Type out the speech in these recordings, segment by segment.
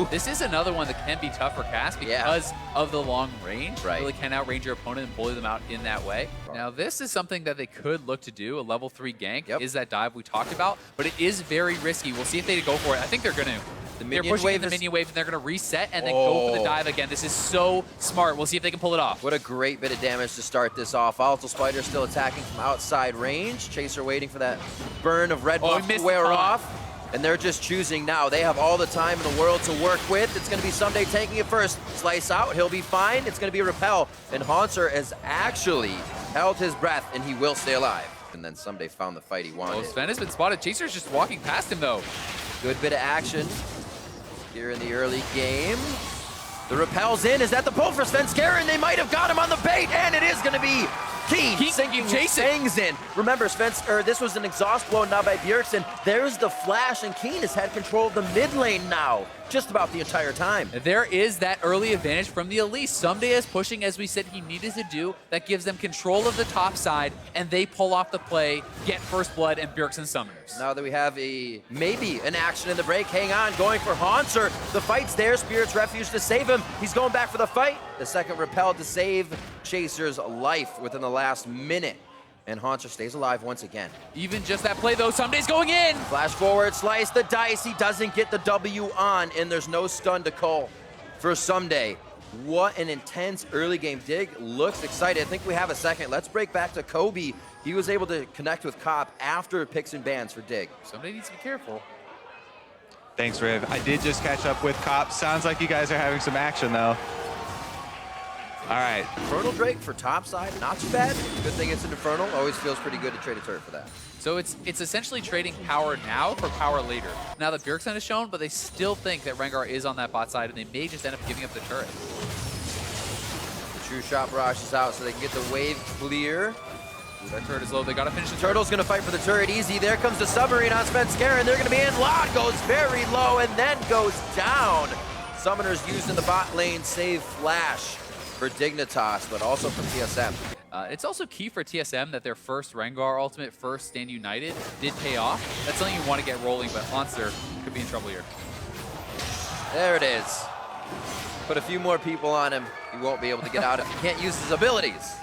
This is another one that can be tough for Cass because of the long range. Right. Really can outrange your opponent and bully them out in that way. Now, this is something that they could look to do. A level 3 gank is that dive we talked about, but it is very risky. We'll see if they go for it. I think they're going to. They're pushing in the minion wave, and they're going to reset and then go for the dive again. This is so smart. We'll see if they can pull it off. What a great bit of damage to start this off. Volatile Spider still attacking from outside range. Chaser waiting for that burn of red buff to wear off. And they're just choosing now. They have all the time in the world to work with. It's going to be SOMDAY taking it first. Slice out, he'll be fine. It's going to be a repel. And HAUNTZER has actually held his breath, and he will stay alive. And then SOMDAY found the fight he wanted. Sven has been spotted. Chaser's just walking past him, though. Good bit of action here in the early game. The repel's in. Is that the pull for SVENSKEREN? They might have got him on the bait, and it is going to be KEANE sinking Chang's in. Remember, this was an exhaust blow now by BJERGSEN. There's the flash, and KEANE has had control of the mid lane now, just about the entire time. There is that early advantage from the Elise. SOMDAY is pushing, as we said he needed to do. That gives them control of the top side, and they pull off the play, get first blood, and BJERGSEN summoners. Now that we have maybe an action in the break, hang on, going for HAUNTZER. The fight's there, Spirit's Refuge to save him. He's going back for the fight. The second repel to save Chaser's life within the last minute. And HAUNTZER stays alive once again. Even just that play, though, SOMDAY's going in. Flash forward, slice the dice. He doesn't get the W on, and there's no stun to call for SOMDAY. What an intense early game. Dig looks excited. I think we have a second. Let's break back to Kobe. He was able to connect with Cop after picks and bans for Dig. SOMDAY needs to be careful. Thanks, Riv. I did just catch up with Cop. Sounds like you guys are having some action, though. All right. Infernal Drake for top side, not too bad. Good thing it's an Infernal. Always feels pretty good to trade a turret for that. So it's essentially trading power now for power later. Now that BJERGSEN is shown, but they still think that Rengar is on that bot side, and they may just end up giving up the turret. The True Shot barrage is out, so they can get the wave clear. Ooh, that turret is low. They got to finish the Turtle's going to fight for the turret easy. There comes the submarine on SVENSKEREN. They're going to be in. LOD goes very low and then goes down. Summoners used in the bot lane save flash for DIGNITAS, but also from TSM. It's also key for TSM that their first Rengar ultimate, first Stand United, did pay off. That's something you want to get rolling, but HAUNTZER could be in trouble here. There it is. Put a few more people on him. He won't be able to get out if he can't use his abilities.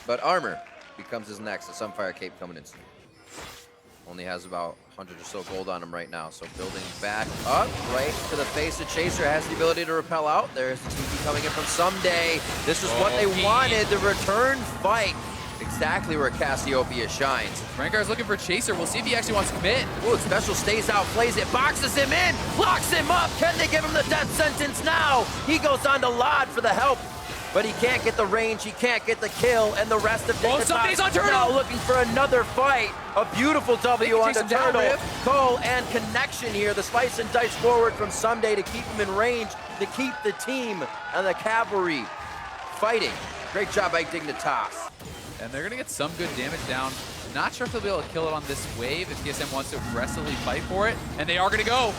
But armor becomes his next. The Sunfire Cape coming in soon. Only has about 100 or so gold on him right now. So building back up, right to the face of Chaser. Has the ability to repel out. There's the TP coming in from SOMDAY. This is what they wanted, the return fight. Exactly where Cassiopeia shines. Rengar's looking for Chaser. We'll see if he actually wants to commit. Ooh, Special stays out, plays it, boxes him in, locks him up. Can they give him the death sentence now? He goes on to LOD for the help. But he can't get the range, he can't get the kill, and the rest of SOMDAY's on Turtle! Now looking for another fight. A beautiful W on the Turtle. Call and connection here. The slice and dice forward from SOMDAY to keep him in range, to keep the team and the cavalry fighting. Great job by DIGNITAS. And they're going to get some good damage down. Not sure if they'll be able to kill it on this wave if TSM wants to aggressively fight for it. And they are going to go.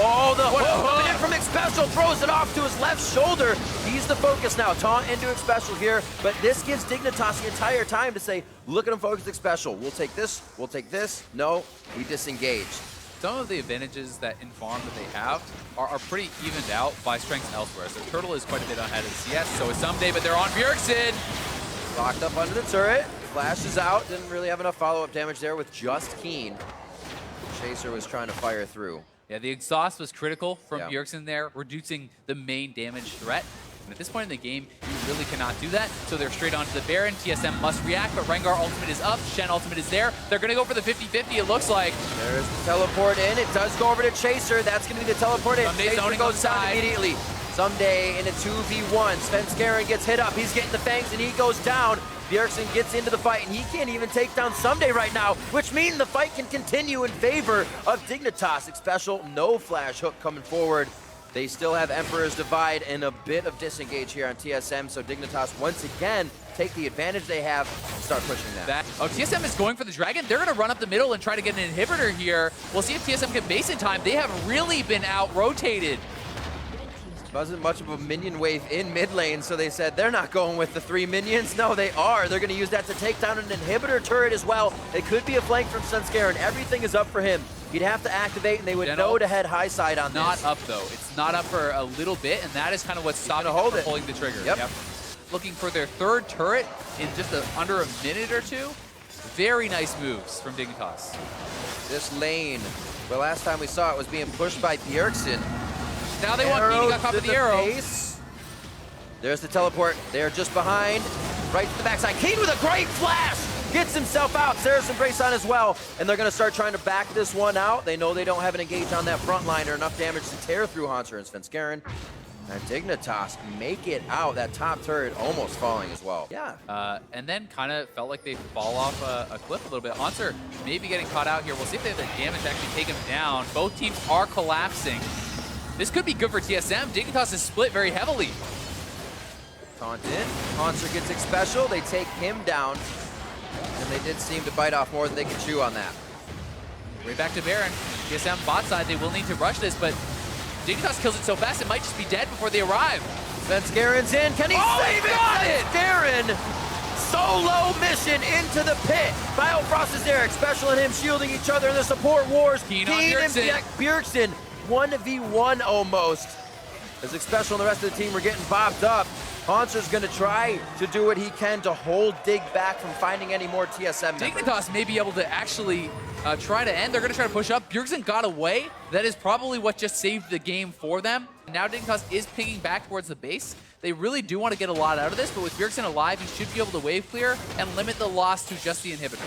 Oh, the hook coming in from XPECIAL, throws it off to his left shoulder. He's the focus now. Taunt into XPECIAL here, but this gives DIGNITAS the entire time to say, look at him focus XPECIAL. We'll take this, we'll take this. No, we disengaged. Some of the advantages that in farm that they have are pretty evened out by strengths elsewhere. So Turtle is quite a bit ahead of CS, so is SOMDAY, but they're on BJERGSEN. Locked up under the turret. Flash is out. Didn't really have enough follow-up damage there with just KEANE. Chaser was trying to fire through. Yeah, the exhaust was critical from BJERGSEN there, reducing the main damage threat. And at this point in the game, you really cannot do that. So they're straight onto the Baron. TSM must react, but Rengar ultimate is up. Shen ultimate is there. They're going to go for the 50-50, it looks like. There's the teleport in. It does go over to Chaser. That's going to be the teleport in. Chaser goes down immediately. SOMDAY in a 2v1. SVENSKEREN gets hit up. He's getting the fangs, and he goes down. BJERGSEN gets into the fight, and he can't even take down SOMDAY right now, which means the fight can continue in favor of DIGNITAS. XPECIAL, no flash hook coming forward. They still have Emperor's Divide and a bit of disengage here on TSM, so DIGNITAS once again take the advantage they have and start pushing that. TSM is going for the Dragon. They're going to run up the middle and try to get an inhibitor here. We'll see if TSM can base in time. They have really been out-rotated. Wasn't much of a minion wave in mid lane, so they said they're not going with the 3 minions. No, they are. They're going to use that to take down an inhibitor turret as well. It could be a flank from SVENSKEREN. Everything is up for him. He'd have to activate, and they would Gentle. know to head high side on Not this. up, though. It's not up for a little bit, and that is kind of what's stopping gonna hold them it. from pulling the trigger. Yep. Looking for their third turret in just under a minute or two. Very nice moves from Dignitas. This lane, well, last time we saw it was being pushed by BJERGSEN. Now they want KEANE to get caught with the arrow. Face. There's the teleport. They're just behind. Right to the backside. KEANE with a great flash! Gets himself out. Saracen brace on as well. And they're going to start trying to back this one out. They know they don't have an engage on that front line or enough damage to tear through HAUNTZER and SVENSKEREN. And Dignitas make it out. That top turret almost falling as well. Yeah. And then kind of felt like they fall off a cliff a little bit. HAUNTZER maybe getting caught out here. We'll see if they have the damage to actually take him down. Both teams are collapsing. This could be good for TSM. Dignitas is split very heavily. Taunt in. HAUNTZER gets XPECIAL. They take him down. And they did seem to bite off more than they could chew on that. Right back to Baron. TSM bot side, they will need to rush this, but Dignitas kills it so fast it might just be dead before they arrive. SVENSKEREN's in. Can he save it? SVENSKEREN! Solo mission into the pit. BIOFROST is there. XPECIAL and him shielding each other in the support wars. KEANE and BJERGSEN 1v1 almost. As XPECIAL and the rest of the team were getting bopped up. HAUNTZER's going to try to do what he can to hold Dig back from finding any more TSM members. Dignitas may be able to actually try to end. They're going to try to push up. BJERGSEN got away. That is probably what just saved the game for them. Now Dignitas is pinging back towards the base. They really do want to get a lot out of this, but with BJERGSEN alive, he should be able to wave clear and limit the loss to just the inhibitor.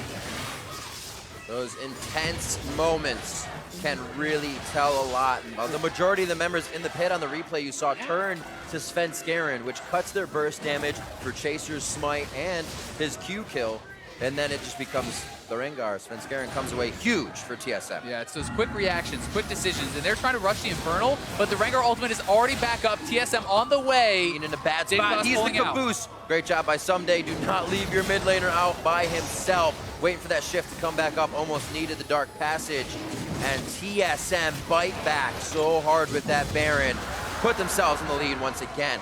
Those intense moments can really tell a lot. The majority of the members in the pit on the replay you saw turned to SVENSKEREN, which cuts their burst damage for Chaser's smite and his Q kill. And then it just becomes the Rengar. SVENSKEREN comes away huge for TSM. Yeah, it's those quick reactions, quick decisions, and they're trying to rush the Infernal, but the Rengar ultimate is already back up. TSM on the way. In a bad spot. He's the caboose. Great job by SOMDAY. Do not leave your mid laner out by himself. Waiting for that shift to come back up. Almost needed the Dark Passage. And TSM bite back so hard with that Baron. Put themselves in the lead once again.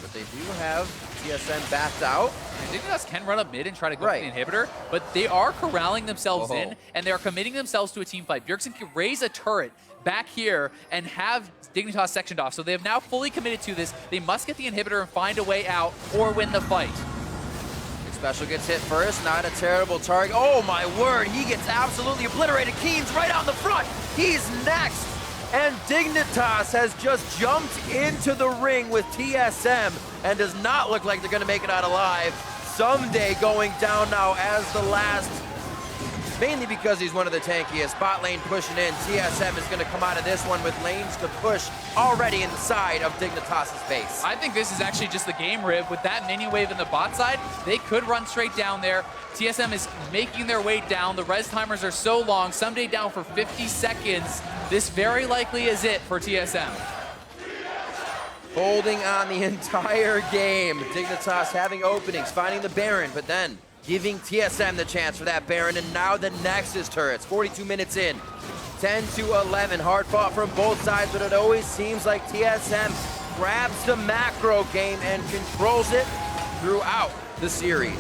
But they do have TSM backed out. Dignitas can run up mid and try to go for the inhibitor, but they are corralling themselves in, and they are committing themselves to a team fight. BJERGSEN can raise a turret back here and have Dignitas sectioned off. So they have now fully committed to this. They must get the inhibitor and find a way out or win the fight. XPECIAL gets hit first, not a terrible target. Oh my word, he gets absolutely obliterated. KEANE's right out in the front. He's next. And Dignitas has just jumped into the ring with TSM and does not look like they're gonna make it out alive. SOMDAY going down now as the last, mainly because he's one of the tankiest. Bot lane pushing in. TSM is gonna come out of this one with lanes to push already inside of Dignitas' base. I think this is actually just the game, Riv. With that mini wave in the bot side, they could run straight down there. TSM is making their way down. The res timers are so long. SOMDAY down for 50 seconds. This very likely is it for TSM. Holding on the entire game. Dignitas having openings, finding the Baron, but then giving TSM the chance for that Baron, and now the Nexus turrets. 42 minutes in, 10-11. Hard fought from both sides, but it always seems like TSM grabs the macro game and controls it throughout the series.